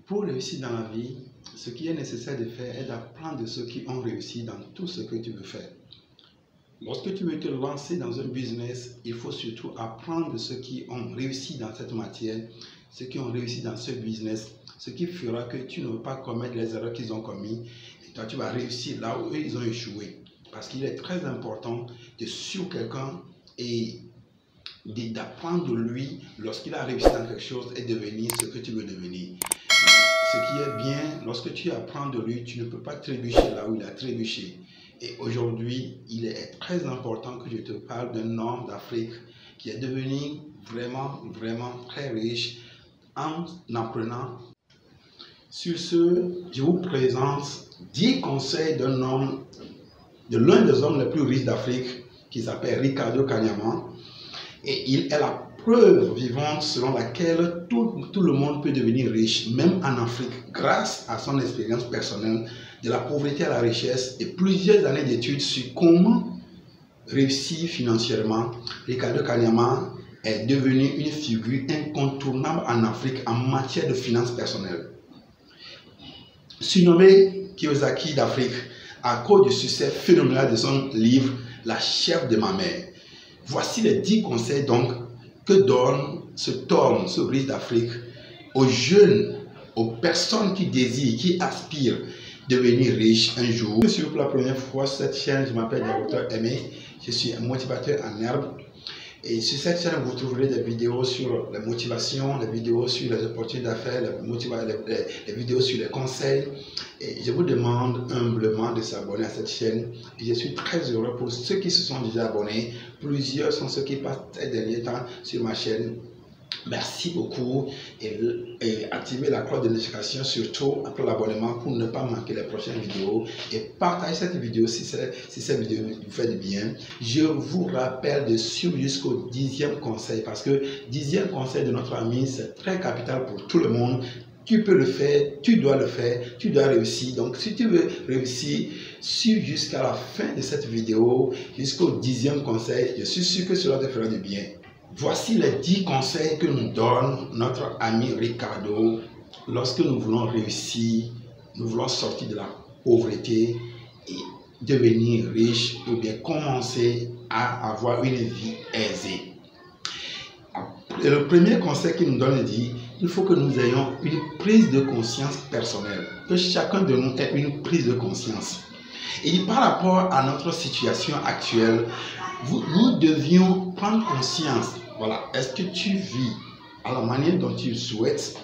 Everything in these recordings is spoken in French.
Pour réussir dans la vie, ce qui est nécessaire de faire est d'apprendre de ceux qui ont réussi dans tout ce que tu veux faire. Lorsque tu veux te lancer dans un business, il faut surtout apprendre de ceux qui ont réussi dans cette matière, ceux qui ont réussi dans ce business, ce qui fera que tu ne vas pas commettre les erreurs qu'ils ont commises et toi tu vas réussir là où eux ils ont échoué. Parce qu'il est très important de suivre quelqu'un et d'apprendre de lui lorsqu'il a réussi dans quelque chose et devenir ce que tu veux devenir. Ce qui est bien, lorsque tu apprends de lui, tu ne peux pas trébucher là où il a trébuché. Et aujourd'hui, il est très important que je te parle d'un homme d'Afrique qui est devenu vraiment très riche en apprenant. Sur ce, je vous présente 10 conseils d'un homme, de l'un des hommes les plus riches d'Afrique, qui s'appelle Ricardo Kanyama. Et il est la preuve vivante selon laquelle tout le monde peut devenir riche, même en Afrique, grâce à son expérience personnelle de la pauvreté à la richesse et plusieurs années d'études sur comment réussir financièrement. Ricardo Kanyama est devenu une figure incontournable en Afrique en matière de finances personnelles. Surnommé Kiyosaki d'Afrique à cause du succès phénoménal de son livre « La chef de ma mère ». Voici les 10 conseils donc que donne cet homme, ce riche d'Afrique, aux jeunes, aux personnes qui désirent, qui aspirent devenir riches un jour. Si pour la première fois sur cette chaîne, je m'appelle Dr Aimé, je suis un motivateur en herbe. Et sur cette chaîne, vous trouverez des vidéos sur la motivation, des vidéos sur les opportunités d'affaires, les vidéos sur les conseils. Et je vous demande humblement de s'abonner à cette chaîne. Et je suis très heureux pour ceux qui se sont déjà abonnés. Plusieurs sont ceux qui passent ces derniers temps sur ma chaîne. Merci beaucoup et activez la cloche de notification surtout après l'abonnement pour ne pas manquer les prochaines vidéos et partagez cette vidéo si cette vidéo vous fait du bien. Je vous rappelle de suivre jusqu'au 10e conseil parce que 10e conseil de notre ami c'est très capital pour tout le monde. Tu peux le faire, tu dois le faire, tu dois réussir. Donc si tu veux réussir, suis jusqu'à la fin de cette vidéo, jusqu'au 10e conseil. Je suis sûr que cela te fera du bien. Voici les 10 conseils que nous donne notre ami Ricardo lorsque nous voulons réussir, nous voulons sortir de la pauvreté et devenir riche ou bien commencer à avoir une vie aisée. Et le premier conseil qu'il nous donne dit, il faut que nous ayons une prise de conscience personnelle, que chacun de nous ait une prise de conscience. Et par rapport à notre situation actuelle, nous devions prendre conscience. Voilà, est-ce que tu vis à la manière dont tu le souhaites?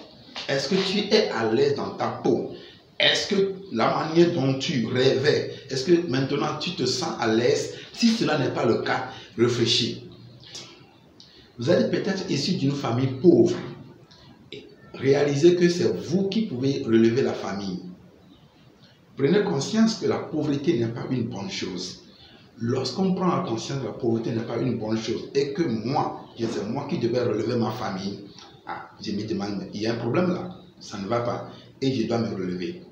Est-ce que tu es à l'aise dans ta peau? Est-ce que la manière dont tu rêvais, est-ce que maintenant tu te sens à l'aise? Si cela n'est pas le cas, réfléchis. Vous êtes peut-être issu d'une famille pauvre. Réalisez que c'est vous qui pouvez relever la famille. Prenez conscience que la pauvreté n'est pas une bonne chose. Lorsqu'on prend la conscience que la pauvreté n'est pas une bonne chose et que moi, c'est moi qui devais relever ma famille, je me demande, il y a un problème là, ça ne va pas et je dois me relever.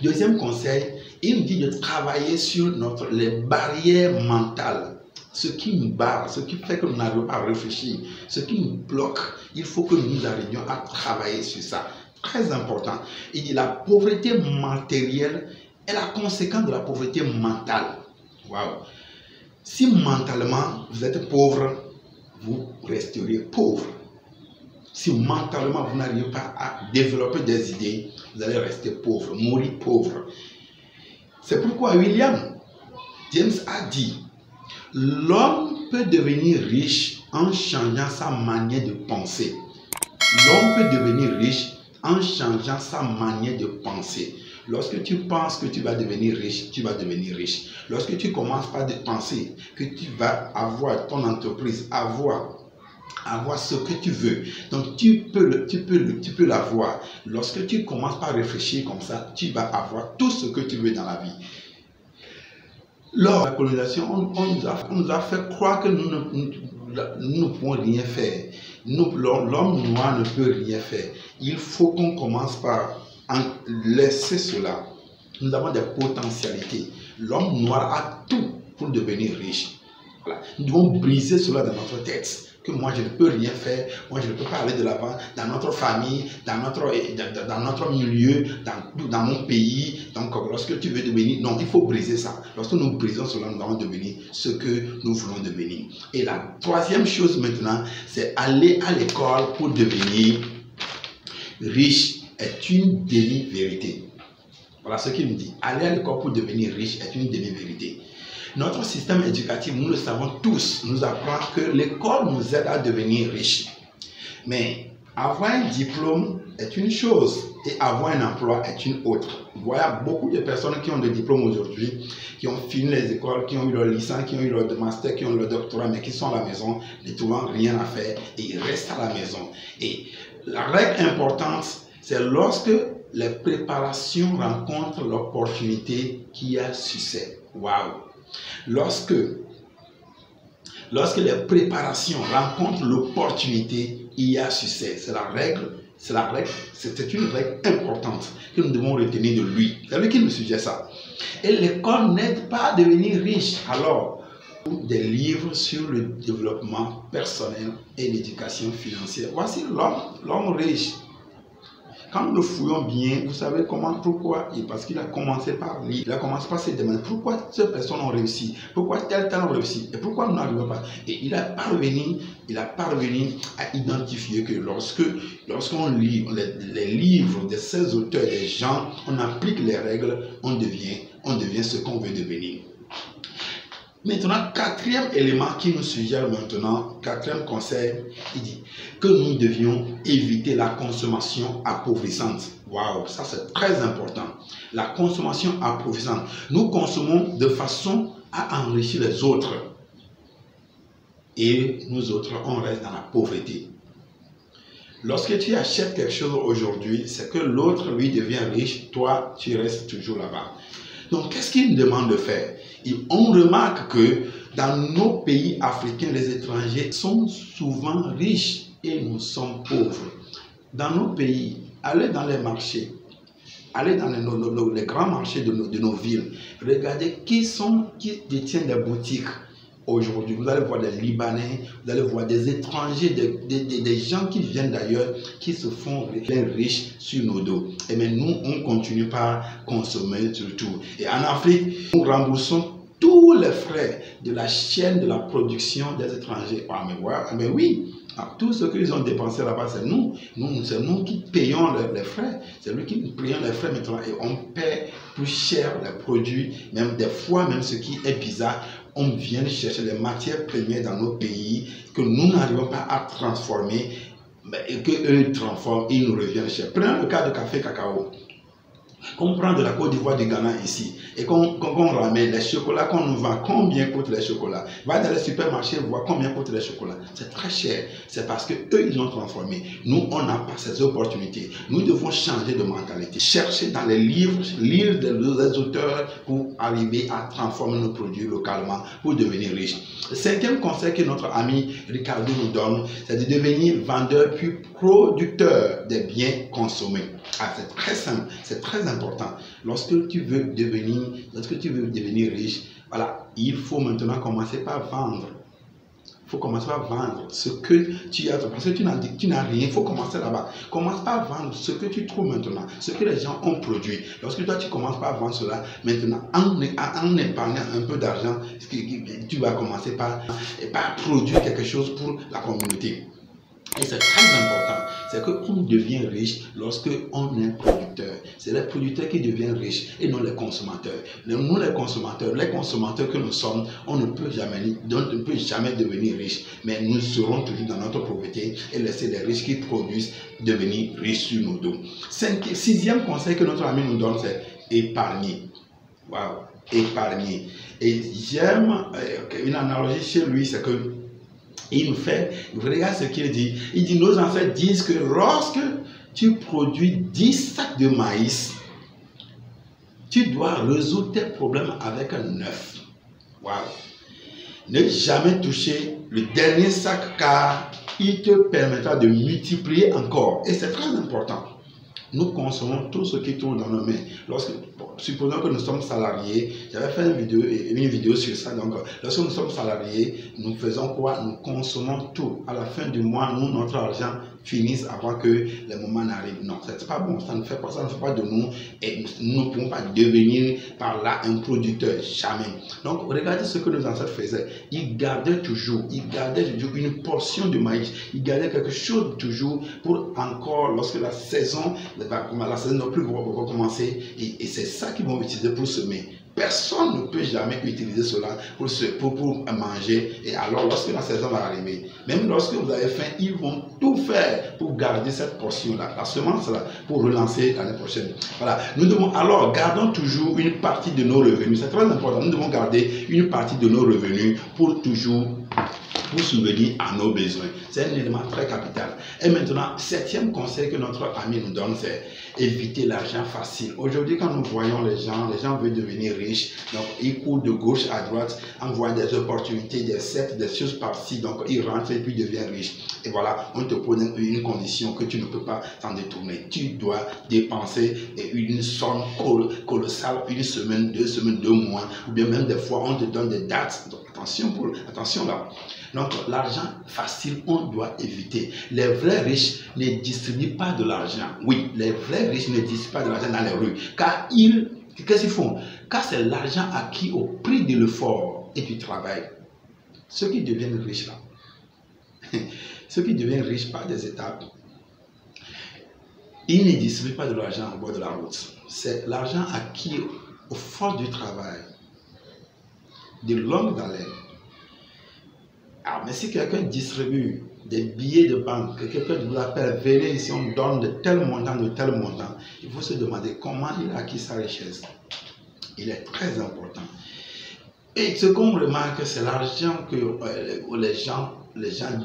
Deuxième conseil, il me dit de travailler sur les barrières mentales. Ce qui nous barre, ce qui fait que nous n'arrivons pas à réfléchir, ce qui nous bloque, il faut que nous arrivions à travailler sur ça. Très important. Il dit la pauvreté matérielle est la conséquence de la pauvreté mentale. Wow. Si mentalement vous êtes pauvre, vous resterez pauvre. Si mentalement vous n'arrivez pas à développer des idées, vous allez rester pauvre, mourir pauvre. C'est pourquoi William James a dit, l'homme peut devenir riche en changeant sa manière de penser. L'homme peut devenir riche en changeant sa manière de penser. Lorsque tu penses que tu vas devenir riche, tu vas devenir riche. Lorsque tu commences par penser que tu vas avoir ton entreprise, avoir ce que tu veux, donc tu peux l'avoir. Lorsque tu commences par réfléchir comme ça, tu vas avoir tout ce que tu veux dans la vie. Lors de la colonisation, on nous a fait croire que nous ne pouvons rien faire. L'homme noir ne peut rien faire. Il faut qu'on commence par laisser cela. Nous avons des potentialités. L'homme noir a tout pour devenir riche. Voilà. Nous devons briser cela dans notre tête. que moi je ne peux rien faire, moi je ne peux pas aller de l'avant dans notre famille, dans notre milieu, dans mon pays. Donc lorsque tu veux devenir, non, il faut briser ça. Lorsque nous brisons cela, nous allons devenir ce que nous voulons devenir. Et la troisième chose maintenant, c'est aller à l'école pour devenir riche est une demi-vérité. Voilà ce qu'il me dit. Aller à l'école pour devenir riche est une demi-vérité. Notre système éducatif, nous le savons tous, nous apprend que l'école nous aide à devenir riche. Mais avoir un diplôme est une chose et avoir un emploi est une autre. Voilà beaucoup de personnes qui ont des diplômes aujourd'hui, qui ont fini les écoles, qui ont eu leur licence, qui ont eu leur master, qui ont leur doctorat, mais qui sont à la maison, ne trouvant rien à faire et ils restent à la maison. Et la règle importante, c'est lorsque les préparations rencontrent l'opportunité qu'il y a succès. Waouh! Lorsque les préparations rencontrent l'opportunité, il y a succès. C'est la règle, c'est une règle importante que nous devons retenir de lui. C'est lui qui nous suggère ça. Et l'école n'aide pas à devenir riche. Alors, des livres sur le développement personnel et l'éducation financière. Voici l'homme riche. Quand nous le fouillons bien, vous savez pourquoi? Parce qu'il a commencé par lire, il a commencé par se demander pourquoi ces personnes ont réussi, pourquoi tel ont réussi, et pourquoi nous n'arrivons pas. Et il a parvenu à identifier que lorsqu'on lit les livres de ces auteurs, des gens, on applique les règles, on devient ce qu'on veut devenir. Maintenant, quatrième élément qui nous suggère maintenant, quatrième conseil, il dit que nous devions éviter la consommation appauvrissante. Waouh, ça c'est très important. La consommation appauvrissante. Nous consommons de façon à enrichir les autres. Et nous autres, on reste dans la pauvreté. Lorsque tu achètes quelque chose aujourd'hui, c'est que l'autre lui devient riche, toi tu restes toujours là-bas. Donc, qu'est-ce qu'il nous demande de faire? Et on remarque que dans nos pays africains, les étrangers sont souvent riches et nous sommes pauvres. Dans nos pays, allez dans les marchés, allez dans les grands marchés de nos villes, regardez qui détiennent des boutiques. Aujourd'hui, vous allez voir des Libanais, vous allez voir des étrangers, des gens qui viennent d'ailleurs, qui se font riches sur nos dos. Et mais nous, on continue par consommer surtout. Et en Afrique, nous remboursons tous les frais de la chaîne de la production des étrangers. Ah mais oui, tout ce qu'ils ont dépensé là-bas, c'est nous. C'est nous qui payons les frais. C'est nous qui payons les frais maintenant et on paie plus cher les produits, même des fois, même ce qui est bizarre, on vient chercher les matières premières dans nos pays que nous n'arrivons pas à transformer, et qu'eux transforment et ils nous reviennent cher. Prenons le cas de café cacao. Qu'on prend de la Côte d'Ivoire, du Ghana ici, et qu'on ramène les chocolats qu'on nous vend, combien coûtent les chocolats? Va dans les supermarchés, voir combien coûtent les chocolats. C'est très cher. C'est parce que eux ils ont transformé. Nous, on n'a pas ces opportunités. Nous devons changer de mentalité. Chercher dans les livres, lire des auteurs pour arriver à transformer nos produits localement pour devenir riches. Le cinquième conseil que notre ami Ricardo nous donne, c'est de devenir vendeur puis producteur des biens consommés. Ah, c'est très simple, c'est très important. Lorsque tu veux devenir riche, voilà, il faut maintenant commencer par vendre. Il faut commencer par vendre ce que tu as. Parce que tu n'as rien, il faut commencer là-bas. Commence par vendre ce que tu trouves maintenant, ce que les gens ont produit. Lorsque toi, tu commences par vendre cela, maintenant, en épargnant un peu d'argent, tu vas commencer par produire quelque chose pour la communauté. Et c'est très important, c'est qu'on devient riche lorsque on est producteur. C'est les producteurs qui deviennent riches et non les consommateurs. Nous les consommateurs que nous sommes, on ne peut jamais devenir riche. Mais nous serons toujours dans notre pauvreté et laisser les riches qui produisent devenir riches sur nos dos. Sixième conseil que notre ami nous donne, c'est épargner. Waouh, épargner. Et j'aime une analogie chez lui, c'est que regarde ce qu'il dit. Il dit, nos ancêtres disent que lorsque tu produis 10 sacs de maïs, tu dois résoudre tes problèmes avec un œuf. Waouh! Ne jamais toucher le dernier sac car il te permettra de multiplier encore. Et c'est très important. Nous consommons tout ce qui tourne dans nos mains. Supposons que nous sommes salariés, j'avais fait une vidéo sur ça. Donc, lorsque nous sommes salariés, nous faisons quoi? Nous consommons tout. À la fin du mois, notre argent finisse avant que le moment n'arrive. Non, c'est pas bon. Ça ne fait pas de nous, et nous ne pouvons pas devenir par là un producteur. Jamais. Donc, regardez ce que nos ancêtres faisaient. Ils gardaient toujours une portion de maïs. Ils gardaient quelque chose toujours pour encore, lorsque la saison ne plus va commencer, et c'est ça qu'ils vont utiliser pour semer. Personne ne peut jamais utiliser cela pour manger. Et alors, lorsque la saison va arriver, même lorsque vous avez faim, ils vont tout faire pour garder cette portion-là, la semence-là, pour relancer l'année prochaine. Voilà. Nous devons alors gardons toujours une partie de nos revenus. C'est très important. Nous devons garder une partie de nos revenus pour toujours subvenir à nos besoins. C'est un élément très capital. Et maintenant, 7e conseil que notre ami nous donne, c'est éviter l'argent facile. Aujourd'hui, quand nous voyons les gens veulent devenir riches, donc ils courent de gauche à droite en voyant des opportunités, des choses par-ci, donc ils rentrent et puis deviennent riches. Et voilà, on te pose une condition que tu ne peux pas t'en détourner. Tu dois dépenser une somme colossale, une semaine, 2 semaines, 2 mois, ou bien même des fois on te donne des dates. Donc attention là. Donc l'argent facile, on doit éviter. Les vrais riches ne distribuent pas de l'argent. Oui, les vrais riches ne distribuent pas de l'argent dans les rues. Car qu'est-ce qu'ils font? Car c'est l'argent acquis au prix de l'effort et du travail. Ceux qui deviennent riches là, ceux qui deviennent riches par des étapes, ils ne distribuent pas de l'argent au bord de la route. C'est l'argent acquis au fort du travail, de longue haleine. Alors, mais si quelqu'un distribue des billets de banque, que quelqu'un vous appelle, venez ici, on donne de tel montant, il faut se demander comment il a acquis sa richesse. Il est très important. Et ce qu'on remarque, c'est l'argent que les gens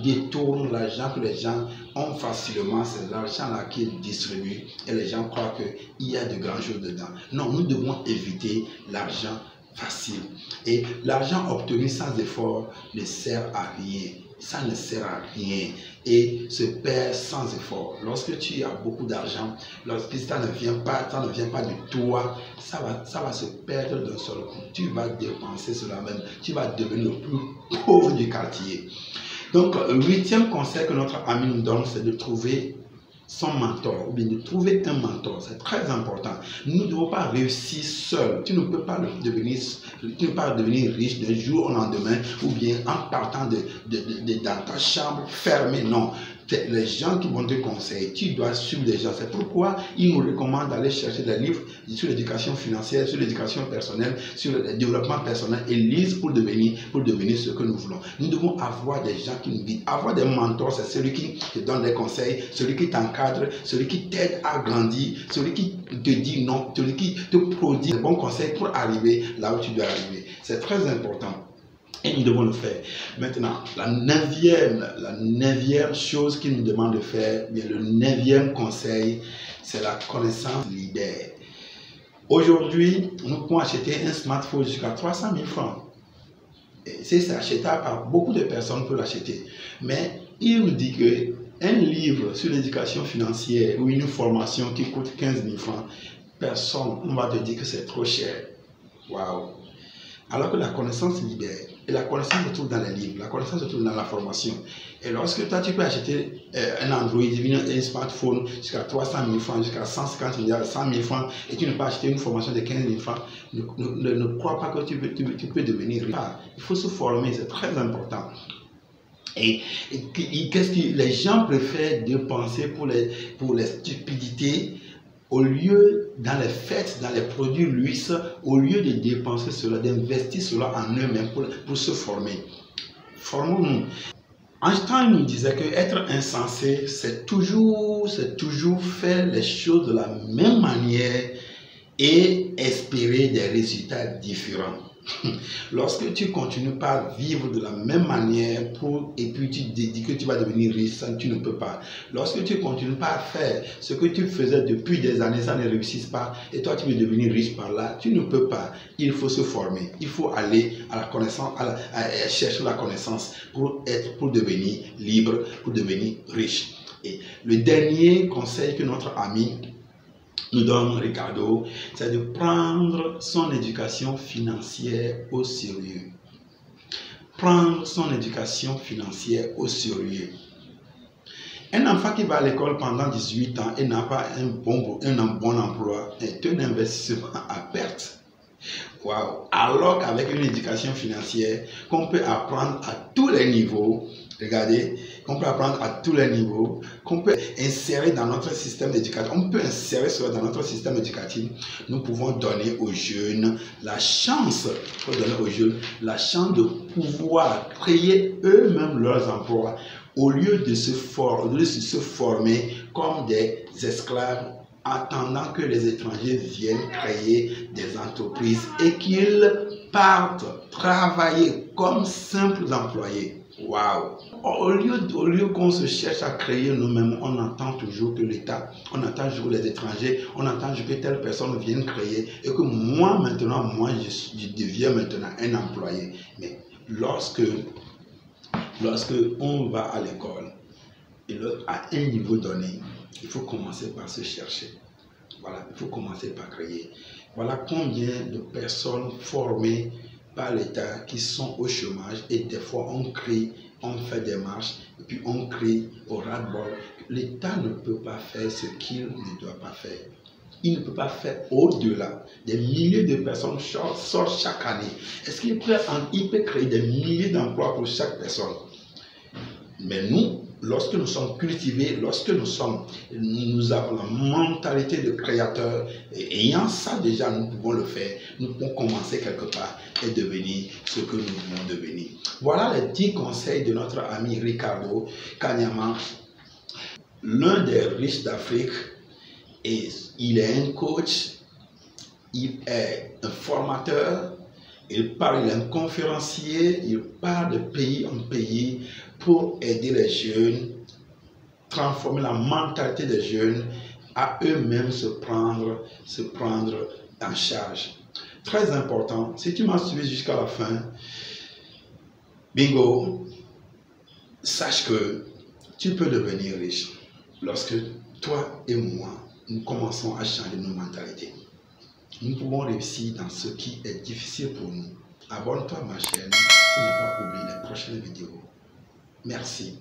détournent, l'argent que les gens ont facilement, c'est l'argent là qu'ils distribuent et les gens croient qu'il y a de grandes choses dedans. Non, nous devons éviter l'argent facile. Et l'argent obtenu sans effort ne sert à rien. Ça ne sert à rien et se perd sans effort. Lorsque tu as beaucoup d'argent, lorsque ça ne vient pas de toi, ça va se perdre d'un seul coup. Tu vas dépenser cela même. Tu vas devenir le plus pauvre du quartier. Donc, le 8e conseil que notre ami nous donne, c'est de trouver son mentor, ou bien de trouver un mentor. C'est très important. Nous ne devons pas réussir seul. Tu ne peux pas devenir riche d'un jour au lendemain, ou bien en partant dans ta chambre fermée. Non. Les gens qui vont te conseiller, tu dois suivre les gens. C'est pourquoi ils nous recommandent d'aller chercher des livres sur l'éducation financière, sur l'éducation personnelle, sur le développement personnel et lire pour devenir ce que nous voulons. Nous devons avoir des gens qui nous guident. Avoir des mentors, c'est celui qui te donne des conseils, celui qui t'encadre, celui qui t'aide à grandir, celui qui te dit non, celui qui te produit des bons conseils pour arriver là où tu dois arriver. C'est très important. Et nous devons le faire. Maintenant, la 9e chose qu'il nous demande de faire, bien le 9e conseil, c'est la connaissance libère. Aujourd'hui, nous pouvons acheter un smartphone jusqu'à 300 000 francs. C'est achetable par beaucoup de personnes peuvent l'acheter. Mais il nous dit qu'un livre sur l'éducation financière ou une formation qui coûte 15 000 francs, personne ne va te dire que c'est trop cher. Waouh! Alors que la connaissance libère. Et la connaissance se trouve dans les livres, la connaissance se trouve dans la formation. Et lorsque toi, tu peux acheter un Android, un smartphone jusqu'à 300 000 francs, jusqu'à 150 milliards, 100 000 francs, et tu ne peux pas acheter une formation de 15 000 francs, ne crois pas que tu peux devenir riche. Il faut se former, c'est très important. Et qu'est-ce que les gens préfèrent dépenser pour les stupidités au lieu, dans les fêtes, dans les produits luxe, au lieu de dépenser cela, d'investir cela en eux-mêmes pour se former. Formons-nous. Einstein nous disait que être insensé, c'est toujours faire les choses de la même manière et espérer des résultats différents. Lorsque tu continues par vivre de la même manière et puis tu te dis que tu vas devenir riche, ça, tu ne peux pas. Lorsque tu continues par faire ce que tu faisais depuis des années, ça ne réussit pas et toi tu veux devenir riche par là, tu ne peux pas. Il faut se former, il faut aller à la connaissance, à chercher la connaissance pour devenir libre, pour devenir riche. Et le dernier conseil que notre ami nous donne Ricardo, c'est de prendre son éducation financière au sérieux. Prendre son éducation financière au sérieux. Un enfant qui va à l'école pendant 18 ans et n'a pas un bon emploi est un investissement à perte. Wow. Alors qu'avec une éducation financière qu'on peut apprendre à tous les niveaux, regardez, qu'on peut apprendre à tous les niveaux, qu'on peut insérer dans notre système éducatif, on peut insérer cela dans notre système éducatif, nous pouvons donner aux jeunes la chance, de pouvoir créer eux-mêmes leurs emplois au lieu de se former comme des esclaves attendant que les étrangers viennent créer des entreprises et qu'ils partent travailler comme simples employés. Waouh! Au lieu qu'on se cherche à créer nous-mêmes, on entend toujours que l'État, on entend toujours les étrangers, on entend toujours que telle personne vienne créer et que moi je deviens maintenant un employé. Mais lorsque on va à l'école, et à un niveau donné, il faut commencer par se chercher. Voilà, il faut commencer par créer. Voilà combien de personnes formées par l'État qui sont au chômage et des fois on crie, on fait des marches et puis on crie au ras-le-bol. L'État ne peut pas faire ce qu'il ne doit pas faire. Il ne peut pas faire au-delà. Des milliers de personnes sortent chaque année. Est-ce qu'il peut créer des milliers d'emplois pour chaque personne? Mais nous, lorsque nous sommes cultivés, nous avons la mentalité de créateur, et ayant ça déjà, nous pouvons le faire. Nous pouvons commencer quelque part et devenir ce que nous voulons devenir. Voilà les 10 conseils de notre ami Ricardo Kanyama, l'un des riches d'Afrique. Et il est un coach, il est un formateur, il est un conférencier, il part de pays en pays pour aider les jeunes, transformer la mentalité des jeunes à eux-mêmes se prendre en charge. Très important, si tu m'as suivi jusqu'à la fin, bingo, sache que tu peux devenir riche lorsque toi et moi, nous commençons à changer nos mentalités. Nous pouvons réussir dans ce qui est difficile pour nous. Abonne-toi à ma chaîne pour ne pas oublier les prochaines vidéos. Merci.